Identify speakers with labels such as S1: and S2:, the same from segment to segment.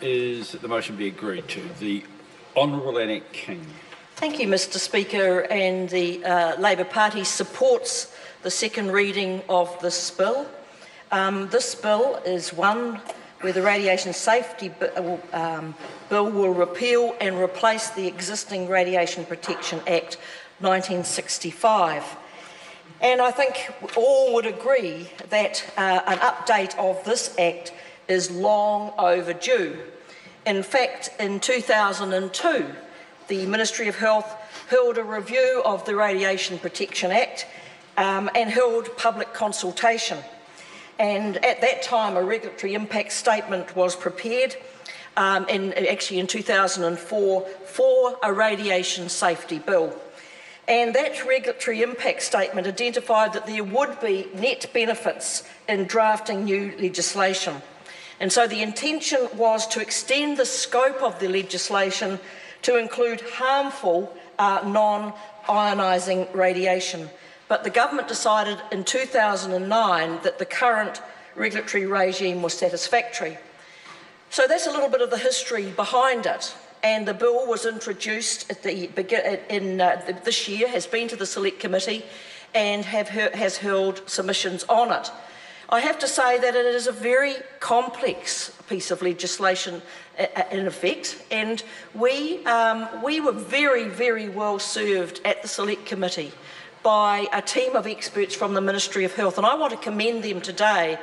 S1: is that the motion be agreed to. The Honourable Annette King.
S2: Thank you, Mr Speaker, and the Labour Party supports the second reading of this bill. This bill is one where the Radiation Safety Bill will repeal and replace the existing Radiation Protection Act 1965. And I think all would agree that an update of this Act is long overdue. In fact, in 2002, the Ministry of Health held a review of the Radiation Protection Act and held public consultation. And at that time, a regulatory impact statement was prepared, actually in 2004, for a radiation safety bill. And that regulatory impact statement identified that there would be net benefits in drafting new legislation. And so the intention was to extend the scope of the legislation to include harmful non-ionising radiation. But the government decided in 2009 that the current regulatory regime was satisfactory. So that's a little bit of the history behind it. And the bill was introduced at this year, has been to the Select Committee and has held submissions on it. I have to say that it is a very complex piece of legislation in effect, and we were very, very well served at the Select Committee by a team of experts from the Ministry of Health, and I want to commend them today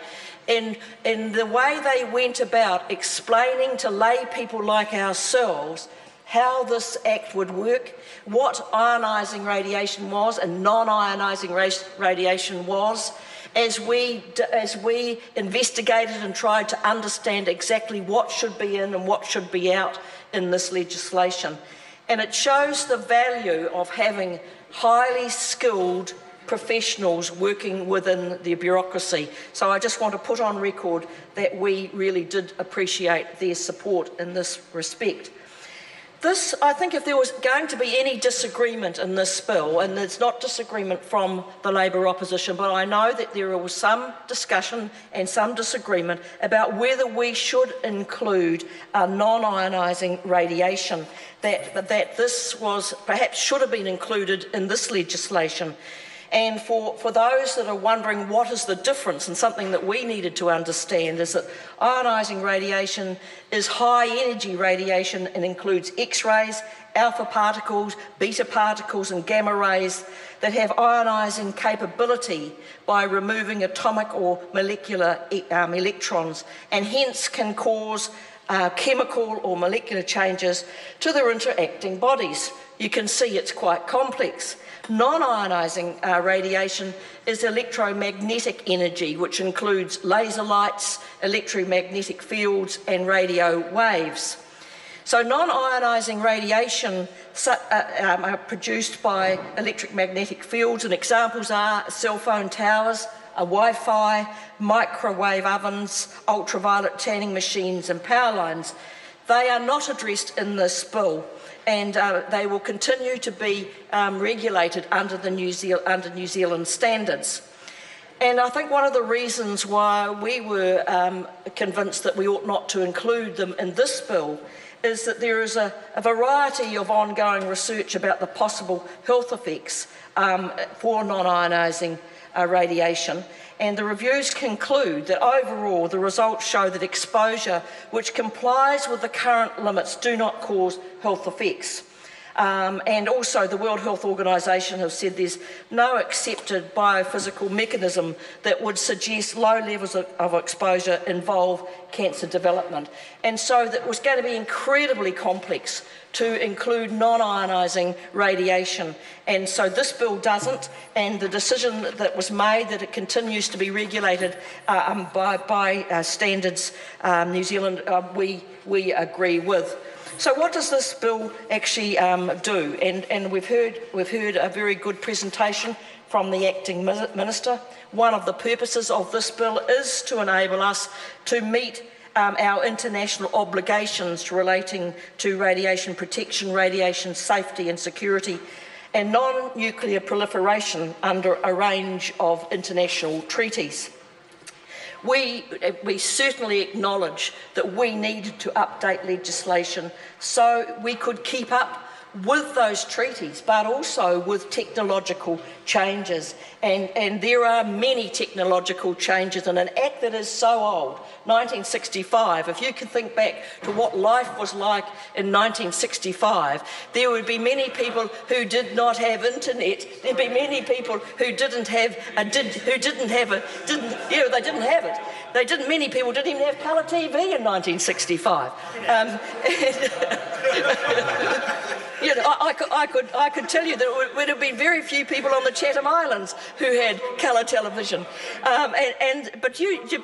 S2: in the way they went about explaining to lay people like ourselves how this Act would work, what ionising radiation was and non-ionising radiation was, as we investigated and tried to understand exactly what should be in and what should be out in this legislation. And it shows the value of having highly skilled professionals working within the bureaucracy. So I just want to put on record that we really did appreciate their support in this respect. I think if there was going to be any disagreement in this bill, and there's not disagreement from the Labour opposition, but I know that there was some discussion and some disagreement about whether we should include non-ionising radiation, that this was perhaps should have been included in this legislation. And for those that are wondering what is the difference, and something that we needed to understand is that ionising radiation is high energy radiation and includes X-rays, alpha particles, beta particles and gamma rays that have ionising capability by removing atomic or molecular electrons, and hence can cause chemical or molecular changes to their interacting bodies. You can see it's quite complex. Non-ionising radiation is electromagnetic energy, which includes laser lights, electromagnetic fields and radio waves. So non-ionising radiation are produced by electromagnetic fields, and examples are cell phone towers, Wi-Fi, microwave ovens, ultraviolet tanning machines and power lines. They are not addressed in this bill, and they will continue to be regulated under New Zealand standards. And I think one of the reasons why we were convinced that we ought not to include them in this bill is that there is a variety of ongoing research about the possible health effects for non-ionising radiation, and the reviews conclude that overall the results show that exposure which complies with the current limits do not cause health effects. And also the World Health Organization have said there's no accepted biophysical mechanism that would suggest low levels of exposure involve cancer development. And so that was going to be incredibly complex to include non-ionising radiation. And so this bill doesn't, and the decision that was made that it continues to be regulated by standards New Zealand, we agree with. So what does this bill actually do? And we've heard a very good presentation from the acting minister. One of the purposes of this bill is to enable us to meet our international obligations relating to radiation protection, radiation safety and security, and non-nuclear proliferation under a range of international treaties. we certainly acknowledge that we needed to update legislation so we could keep up with those treaties, but also with technological changes. And there are many technological changes in an Act that is so old, 1965. If you can think back to what life was like in 1965, there would be many people who did not have internet. There'd be many people who didn't have it. Many people didn't even have colour TV in 1965. You know, I could tell you that there would have been very few people on the Chatham Islands who had colour television. But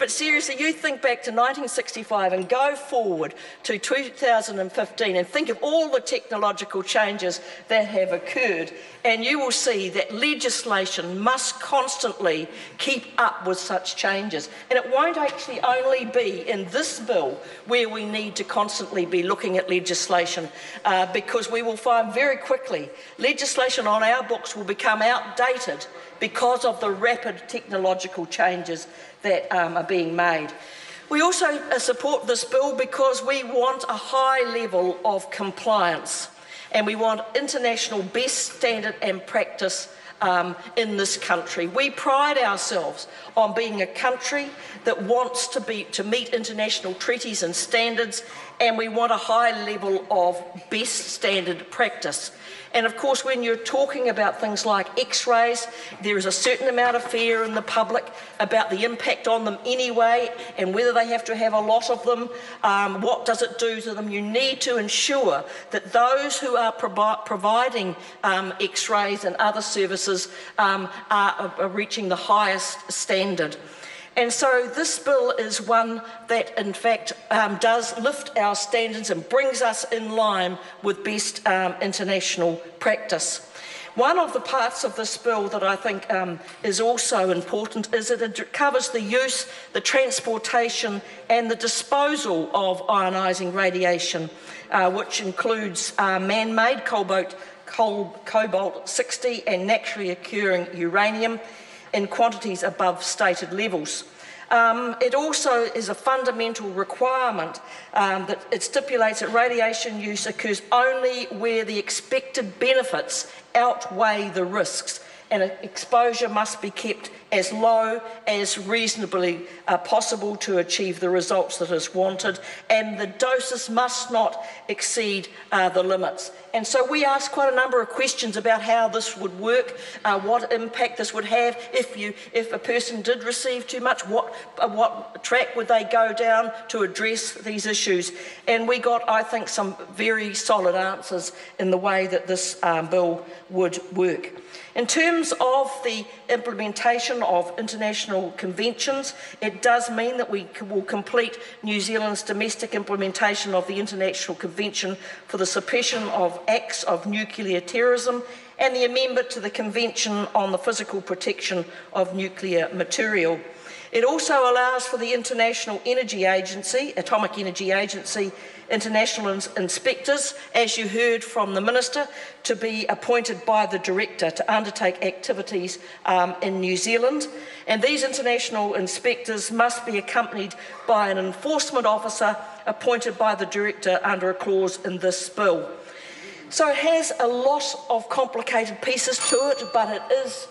S2: seriously, you think back to 1965 and go forward to 2015 and think of all the technological changes that have occurred, and you will see that legislation must constantly keep up with such changes. And it won't actually only be in this bill where we need to constantly be looking at legislation, because we will find very quickly legislation on our books will become outdated because of the rapid technological changes that are being made. We also support this bill because we want a high level of compliance, and we want international best standard and practice in this country. We pride ourselves on being a country that wants to meet international treaties and standards, and we want a high level of best standard practice. And of course, when you're talking about things like X-rays, there is a certain amount of fear in the public about the impact on them anyway, and whether they have to have a lot of them, what does it do to them. You need to ensure that those who are providing X-rays and other services are reaching the highest standard. And so this bill is one that, in fact, does lift our standards and brings us in line with best international practice. One of the parts of this bill that I think is also important is that it covers the use, the transportation and the disposal of ionising radiation, which includes man-made cobalt-60 and naturally occurring uranium in quantities above stated levels. It also is a fundamental requirement that it stipulates that radiation use occurs only where the expected benefits outweigh the risks, and exposure must be kept as low as reasonably possible to achieve the results that is wanted, and the doses must not exceed the limits. And so we asked quite a number of questions about how this would work, what impact this would have if a person did receive too much, what track would they go down to address these issues. And we got, I think, some very solid answers in the way that this bill would work. In terms of the implementation of international conventions, it does mean that we will complete New Zealand's domestic implementation of the International Convention for the Suppression of Acts of Nuclear Terrorism and the amendment to the Convention on the Physical Protection of Nuclear Material. It also allows for the International Energy Agency, Atomic Energy Agency, international inspectors, as you heard from the Minister, to be appointed by the Director to undertake activities in New Zealand. And these international inspectors must be accompanied by an enforcement officer appointed by the Director under a clause in this bill. So it has a lot of complicated pieces to it, but it is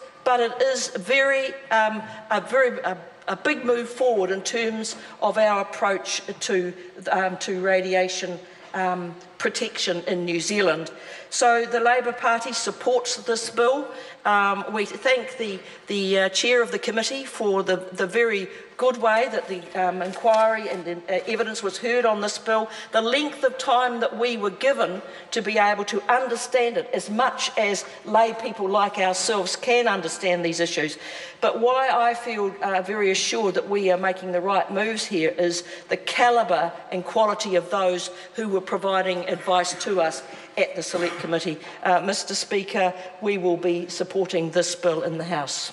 S2: a big move forward in terms of our approach to radiation protection in New Zealand. So the Labour Party supports this bill. We thank the Chair of the committee for the very good way that the inquiry and the evidence was heard on this bill, the length of time that we were given to be able to understand it as much as lay people like ourselves can understand these issues. But why I feel very assured that we are making the right moves here is the calibre and quality of those who were providing advice to us at the Select Committee. Mr. Speaker, we will be supporting this bill in the House.